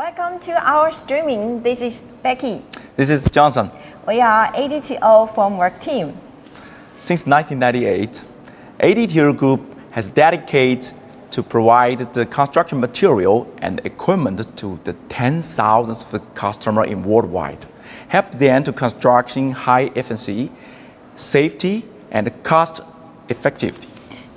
Welcome to our streaming. This is Becky. This is Johnson. We are ADTO Formwork team. Since 1998, ADTO Group has dedicated to provide the construction material and equipment to the 10,000s of customers in worldwide, help them to construction high efficiency, safety, and cost effectivity.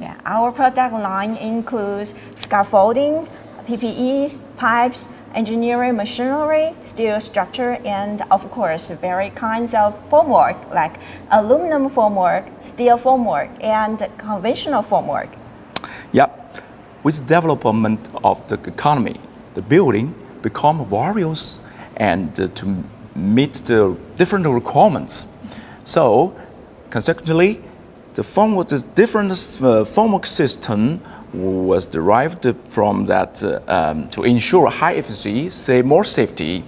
Yeah, our product line includes scaffolding, PPEs, pipes, engineering machinery, steel structure, and of course, various kinds of formwork like aluminum formwork, steel formwork, and conventional formwork. Yep. With development of the economy, the building become various and to meet the different requirements. So, consequently, the different formwork system was derived from that to ensure high efficiency, say more safety,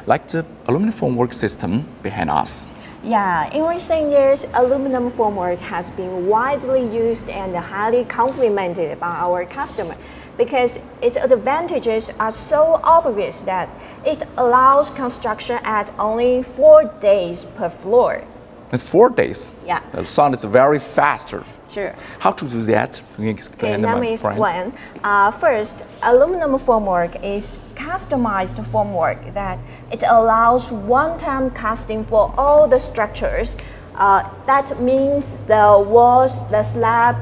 like the aluminum formwork system behind us. Yeah, in recent years, aluminum formwork has been widely used and highly complimented by our customer because its advantages are so obvious that it allows construction at only 4 days per floor. It's 4 days. Yeah. That sounds very faster. Sure. How to do that? Can you explain? Let me explain. First, aluminum formwork is customized formwork that it allows one-time casting for all the structures. That means the walls, the slab,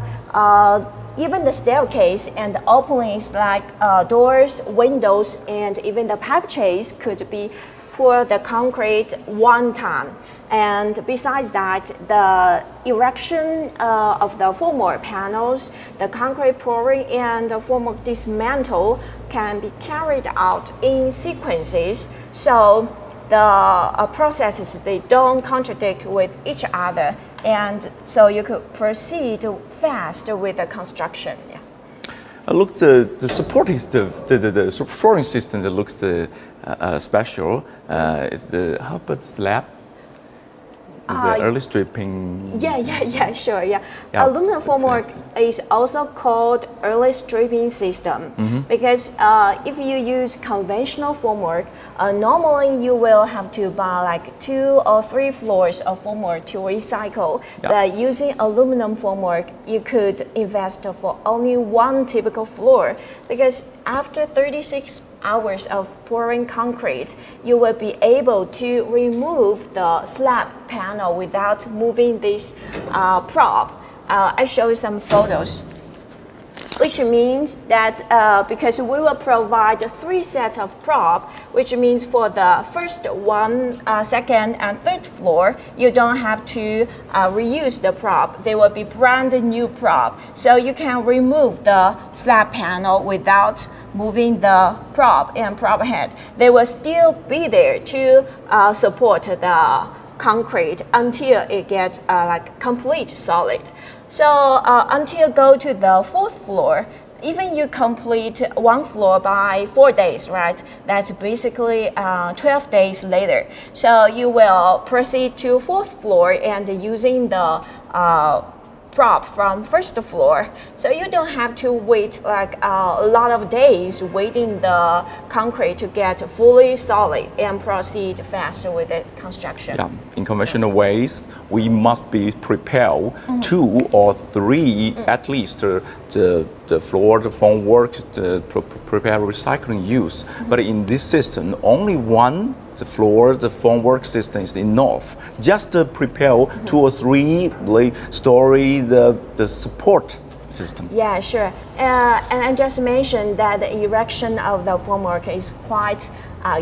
even the staircase and the openings like doors, windows, and even the pipe trays could be pour the concrete one time. And besides that, the erection of the formwork panels, the concrete pouring, and the formwork dismantle can be carried out in sequences. So the processes, they don't contradict with each other. And so you could proceed fast with the construction. Yeah. Look, the supporting the supporting system that looks special is the how about the slab? The early stripping. Sure. Aluminum formwork is also called early stripping system because if you use conventional formwork, normally you will have to buy like 2 or 3 floors of formwork to recycle. But using aluminum formwork, you could invest for only 1 typical floor because after 36 hours of pouring concrete, you will be able to remove the slab panel without moving this prop. I show you some photos, which means that because we will provide 3 sets of prop, which means for the first 1, second, and third floor, you don't have to reuse the prop. They will be brand new prop. So you can remove the slab panel without moving the prop and prop head. They will still be there to support the concrete until it gets like complete solid. So until go to the 4th floor, even you complete 1 floor by 4 days, right? That's basically 12 days later. So you will proceed to 4th floor and using the prop from 1st floor. So you don't have to wait like a lot of days waiting the concrete to get fully solid and proceed faster with the construction. Yeah, in conventional ways, we must be prepared 2 or 3 at least the floor, the formwork, to prepare recycling use. But in this system, only 1 the floor, the formwork system is enough. Just to prepare 2 or 3 story the support system. Yeah, sure. And I just mentioned that the erection of the formwork is quite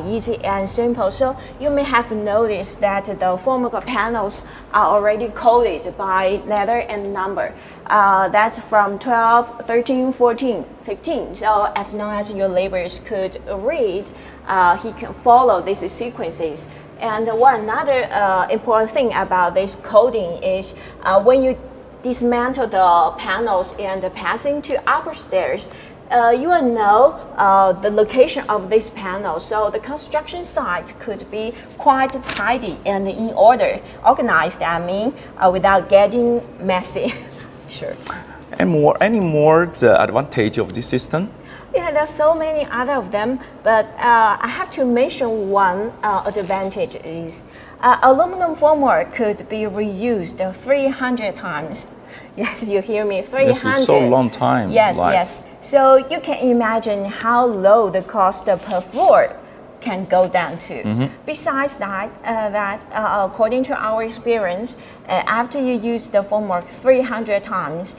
easy and simple. So you may have noticed that the formwork panels are already coded by letter and number. That's from 12, 13, 14, 15. So as long as your laborers could read, he can follow these sequences. And one another important thing about this coding is when you dismantle the panels and passing to upper stairs, you will know the location of this panel. So the construction site could be quite tidy and in order, organized, without getting messy. Sure. Any more the advantage of this system? Yeah, there's so many other of them, but I have to mention one advantage is aluminum formwork could be reused 300 times. Yes, you hear me, 300. This is so long time. Yes, yes. So you can imagine how low the cost per floor can go down to. Besides that, according to our experience, after you use the formwork 300 times,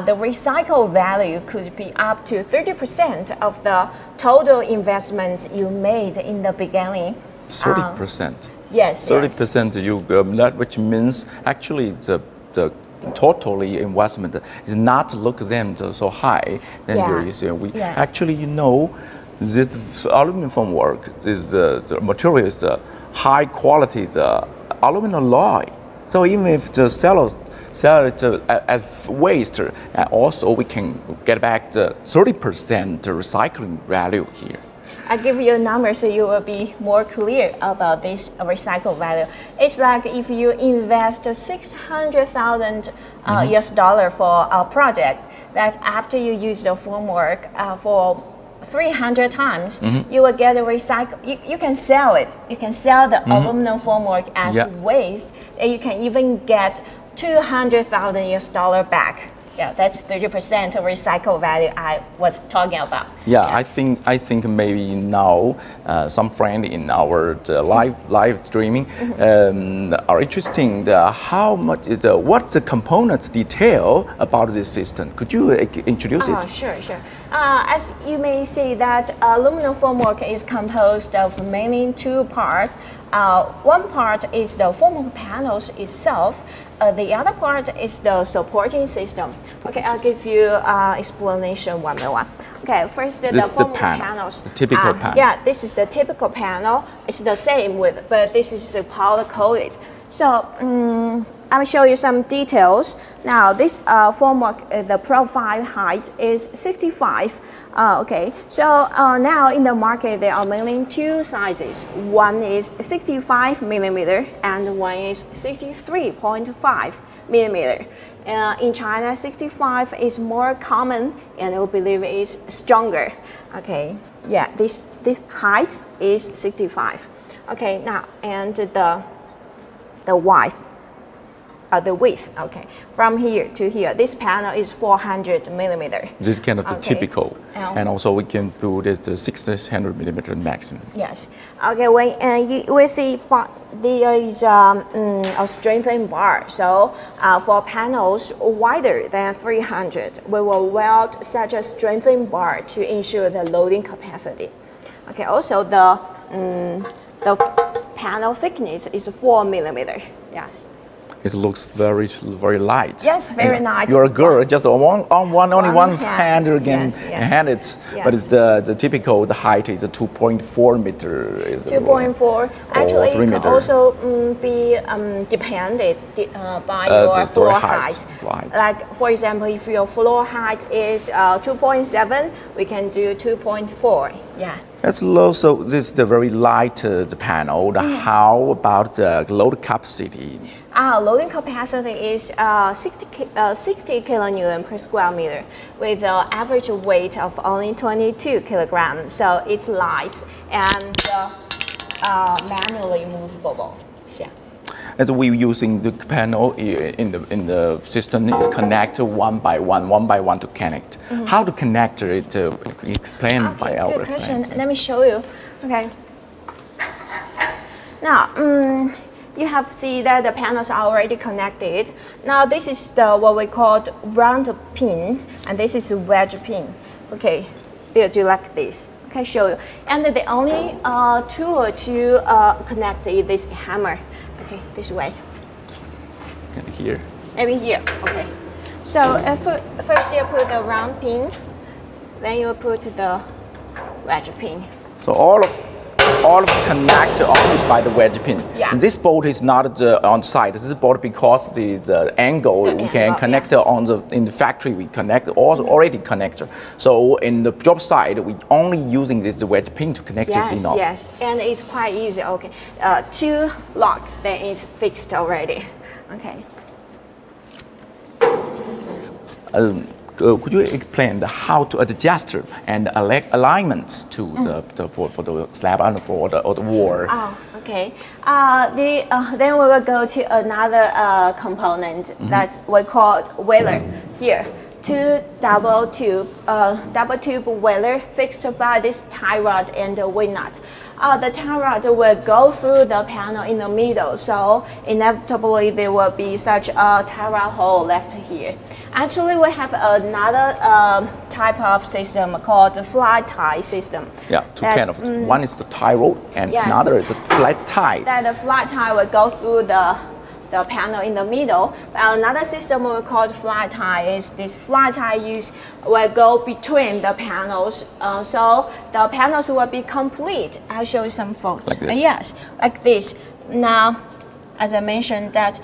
the recycle value could be up to 30% of the total investment you made in the beginning. 30%. Yes. 30% you that, which means actually the totally investment is not look them so high. Then you say actually this aluminum formwork is the material is high quality aluminum alloy. So even if the sellers sell it as waste, also we can get back the 30% recycling value here. I'll give you a number so you will be more clear about this recycle value. It's like if you invest 600,000 US dollar for a project, that after you use the formwork for 300 times, you will get a recycle. You can sell it. You can sell the aluminum formwork as waste, and you can even get 200,000 US dollar back. Yeah, that's 30% of recycle value I was talking about. Yeah, I think maybe now some friend in our live streaming are interesting. How much what the components detail about this system? Could you introduce it? Sure. As you may see that aluminum formwork is composed of mainly two parts. One part is the formwork panels itself. The other part is the supporting system. Okay, I'll give you explanation one by one. Okay, first the formwork panels. The typical panel. Yeah, this is the typical panel. It's the same but this is powder coated. So I'll show you some details. Now this formwork, the profile height is 65. Okay, so now in the market there are mainly two sizes. One is 65 millimeter and one is 63.5 millimeter. In China, 65 is more common and I believe it's stronger. Okay, yeah, this height is 65. Okay, now and the width, okay, from here to here, this panel is 400 millimeter. This is kind of the typical, and also we can put it 600 millimeter maximum. Yes. Okay. When you will see there is a strengthening bar. So for panels wider than 300, we will weld such a strengthening bar to ensure the loading capacity. Okay. Also the panel thickness is 4 millimeter. Yes. It looks very light. Yes, very light. You're a girl, just only one hand you can hand it. Yes. But it's the typical, the height is 2.4 meter. 2.4. Actually, it can also be depended by your floor height. Like, for example, if your floor height is 2.7, we can do 2.4. Yeah. That's low, so this is the very light the panel. How about the load capacity? Loading capacity is 60 kilonewton per square meter with an average weight of only 22 kilograms. So it's light and manually movable. Yeah. As we're using the panel in the system is connected one by one to connect. How to connect it? Explain by our good question. Let me show you. Okay. Now, you have seen that the panels are already connected. Now this is what we call round pin, and this is a wedge pin. Okay, they'll do like this. Okay, show you. And the only tool to connect is this hammer. Okay, this way. And here. Maybe here. Okay. So first you put the round pin, then you put the wedge pin. So all of connect only by the wedge pin. Yeah. This bolt is not on site. This is bolt because the angle we can connect in the factory. We connect already connector. So in the job site, we only using this wedge pin to connect this enough. Yes, and it's quite easy. Okay, two lock, then it's fixed already. Okay. could you explain how to adjust and alignments to for the slab and for the wall? Oh, okay. Then we will go to another component that's we call whaler here. Two double tube whaler fixed by this tie rod and the wing nut. The tie rod will go through the panel in the middle, so inevitably there will be such a tie rod hole left here. Actually, we have another type of system called the flat tie system. Yeah, two kind of. One is the tie rod, and another is a flat tie. That the flat tie will go through the panel in the middle. Another system we call flat tie is this flat tie will go between the panels, so the panels will be complete. I'll show you some photos. Like this. Yes, like this. Now, as I mentioned, that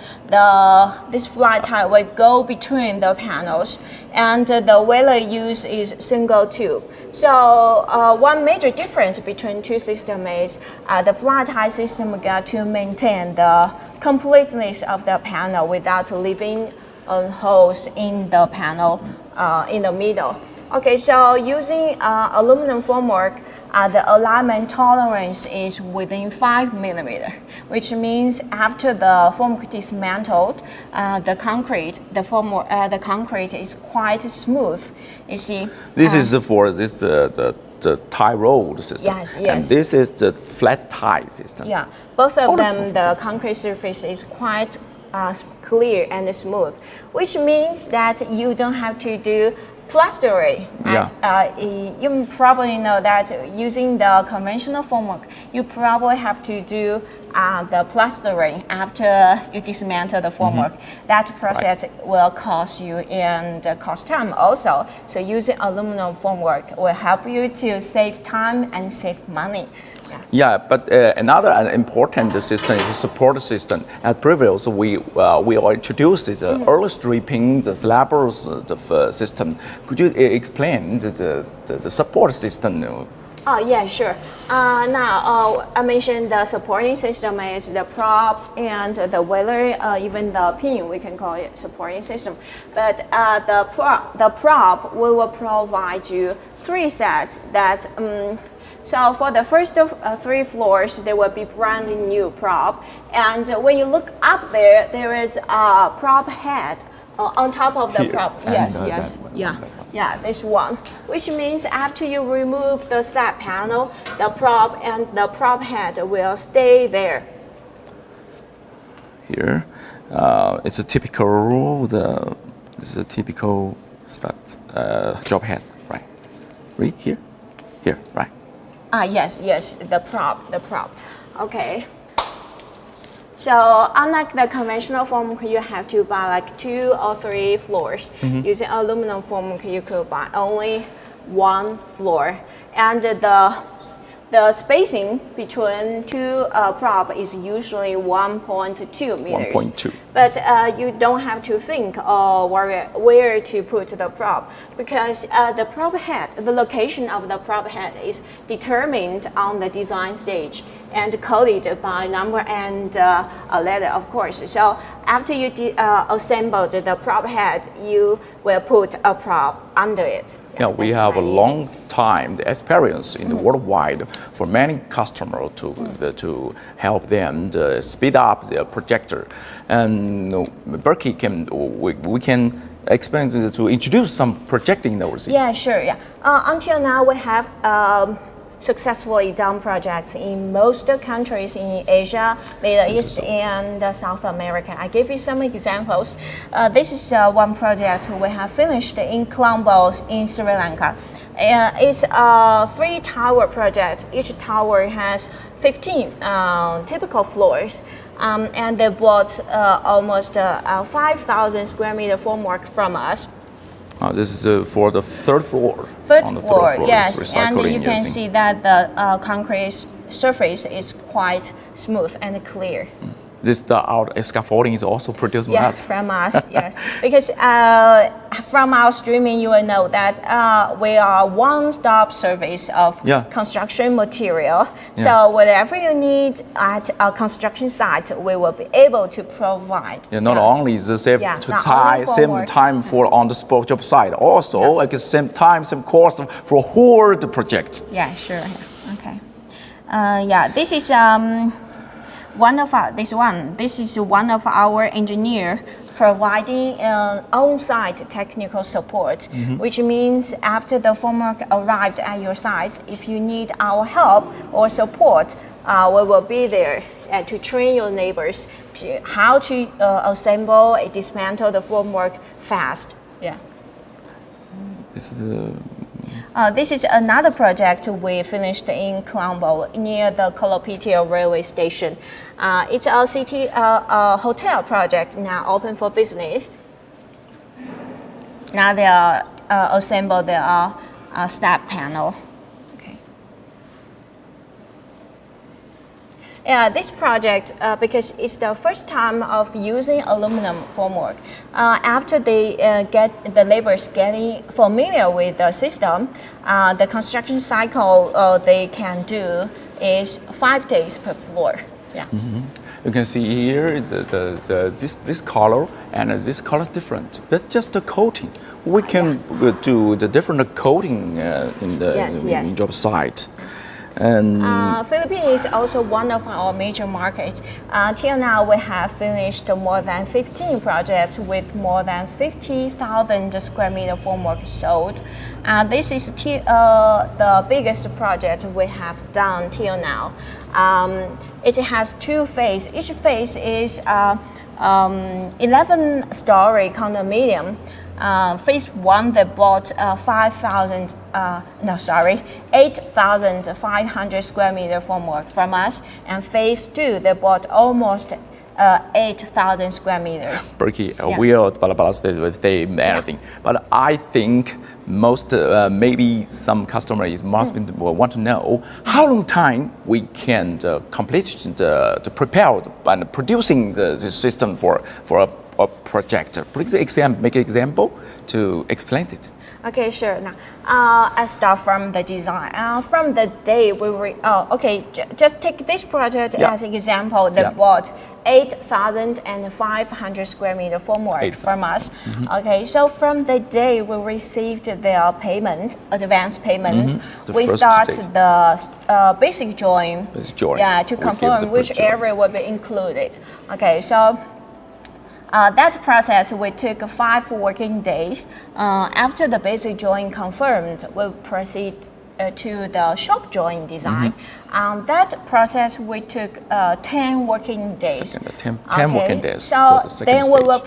this flat tie will go between the panels, and the whaler use is single tube. So one major difference between two systems is the flat tie system got to maintain the completeness of the panel without leaving holes in the panel in the middle. Okay, so using aluminum formwork, the alignment tolerance is within 5 millimeter, which means after the formwork dismantled, the concrete is quite smooth. You see. This is for the tie rod system. Yes, And this is the flat tie system. Yeah, both of them, the concrete surface is quite clear and smooth, which means that you don't have to do plastering. You probably know that using the conventional formwork, you probably have to do the plastering after you dismantle the formwork. That process will cost you and cost time also. So using aluminum formwork will help you to save time and save money. Yeah, but another important system is the support system. At previous, we introduced the early stripping, the slabbers system. Could you explain the support system? Oh, yeah, sure. Now, I mentioned the supporting system is the prop and the whaler, even the pin, we can call it supporting system. But the prop, we will provide you 3 sets. So for the first 3 floors, there will be brand new prop. And when you look up there, there is a prop head on top of the prop. Yeah, this one. Which means after you remove the slab panel, the prop and the prop head will stay there. Here, it's a typical job head, right? Right here, right? Yes, the prop. Okay. So unlike the conventional formwork, you have to buy like 2 or 3 floors. Using aluminum formwork, you could buy only 1 floor, and the spacing between 2 prop is usually 1.2 meters. 1.2. But you don't have to think where to put the prop, because the prop head, the location of the prop head is determined on the design stage and coded by number and a letter, of course. So after you assembled the prop head, you will put a prop under it. Yeah, we have a long time the experience in the worldwide for many customers to help them to speed up their projector. And Berkey we can experience to introduce some projecting overseas. Yeah, sure. Yeah. Until now, we have successfully done projects in most countries in Asia, Middle East, and South America. I give you some examples. This is one project we have finished in Colombo in Sri Lanka. It's a 3-tower project. Each tower has 15 typical floors. And they bought almost 5,000 square meter formwork from us. This is for the 3rd floor. Third floor, yes. And you can see that the concrete surface is quite smooth and clear. our scaffolding is also produced by us. Yes, from us, yes. Because from our streaming, you will know that we are one-stop service of construction material. So whatever you need at a construction site, we will be able to provide. Not only the same time for on-the-spot job site, also at the same time, same cost for whole the project. Yeah, sure. Okay. This is This is one of our engineer providing on-site technical support, which means after the formwork arrived at your site, if you need our help or support, we will be there to train your neighbors to how to assemble and dismantle the formwork fast. Yeah. This is another project we finished in Colombo near the Colopitio railway station. It's a city hotel project now open for business. Now they are assemble the step panel. This project, because it's the first time of using aluminum formwork, after they the laborers getting familiar with the system, the construction cycle they can do is 5 days per floor. Yeah. You can see here this color and this color is different. That's just the coating. We can do the different coating in the job site. And Philippines is also one of our major markets. Till now, we have finished more than 15 projects with more than 50,000 square meter formwork sold. This is the biggest project we have done till now. It has 2 phases. Each phase is 11-story condominium. Phase 1, they bought 8,500 square meter formwork from us, and phase 2, they bought almost 8,000 square meters. Pretty weird, but anything. But I think most, maybe some customers must want to know how long time we can complete the prepared and producing the system for a project. Please make an example to explain it. Okay, sure. Now, I start from the design. From the day just take this project as an example. They bought 8,500 square meter formwork from us. Okay, so from the day we received their payment, advance payment, we start the basic drawing. To confirm which area will be included. Okay, so that process we took 5 working days. After the basic drawing confirmed, we'll proceed to the shop drawing design. That process we took 10 working days. 10 working days so for the second then stage. We will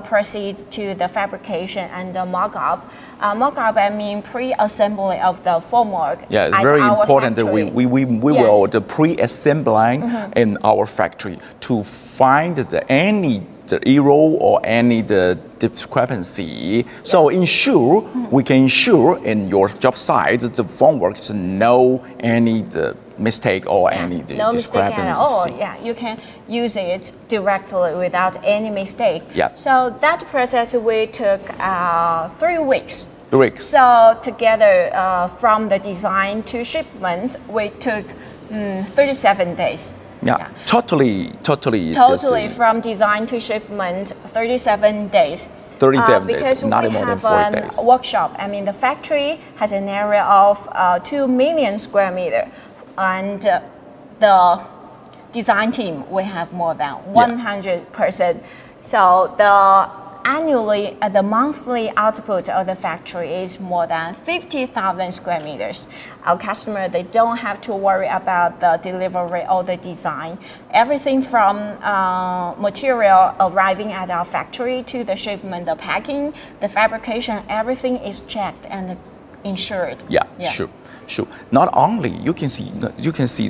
proceed to the fabrication and the mock-up. Mock-up, I mean pre-assembly of the formwork. Yeah, it's very important that we will the pre-assembling in our factory to find any error or any discrepancy. So we can ensure in your job site that the formwork is no any mistake or any no discrepancy. Mistake at all. Yeah, you can use it directly without any mistake. Yeah. So that process we took 3 weeks. 3 weeks. So together from the design to shipment, we took 37 days. Yeah. Totally from design to shipment, 37 days. 37 days, because not we more than have 4 a days. workshop. I mean, the factory has an area of 2 million square meter, and the design team we have more than 100%. So the monthly output of the factory is more than 50,000 square meters. Our customer, they don't have to worry about the delivery or the design. Everything from material arriving at our factory to the shipment, the packing, the fabrication, everything is checked and insured. Yeah. Sure. Not only you can see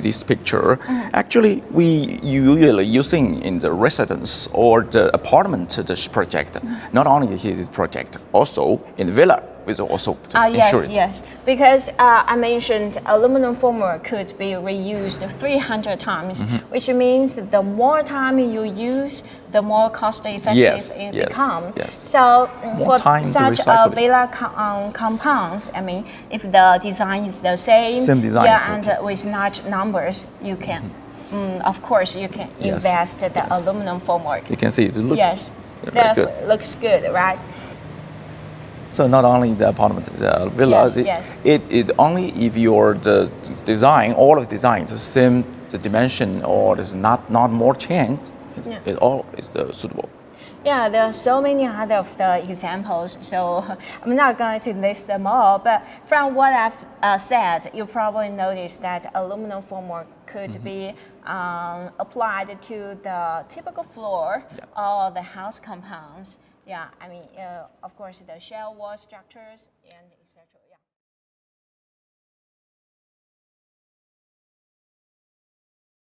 this picture. Actually, we usually using in the residence or the apartment this project. Not only here this project, also in villa. with also Yes, ensure it. yes. Because I mentioned aluminum formwork could be reused 300 times, which means that the more time you use, the more cost effective it becomes. Yes. So More for time to such recycle it. villa compounds, I mean, if the design is the same, design, yeah, it's and okay. with large numbers, you can, of course, you can invest the aluminum formwork. You can see it looks Yes, very that good. looks good, right? So not only the apartment, the villas, Yes. it only if your the design, all of the design, the same the dimension or is not more changed, it all is suitable. Yeah, there are so many other of the examples, so I'm not going to list them all, but from what I've said, you probably noticed that aluminum formwork could be applied to the typical floor or the house compounds. Yeah, I mean, of course, the shell wall structures and etc.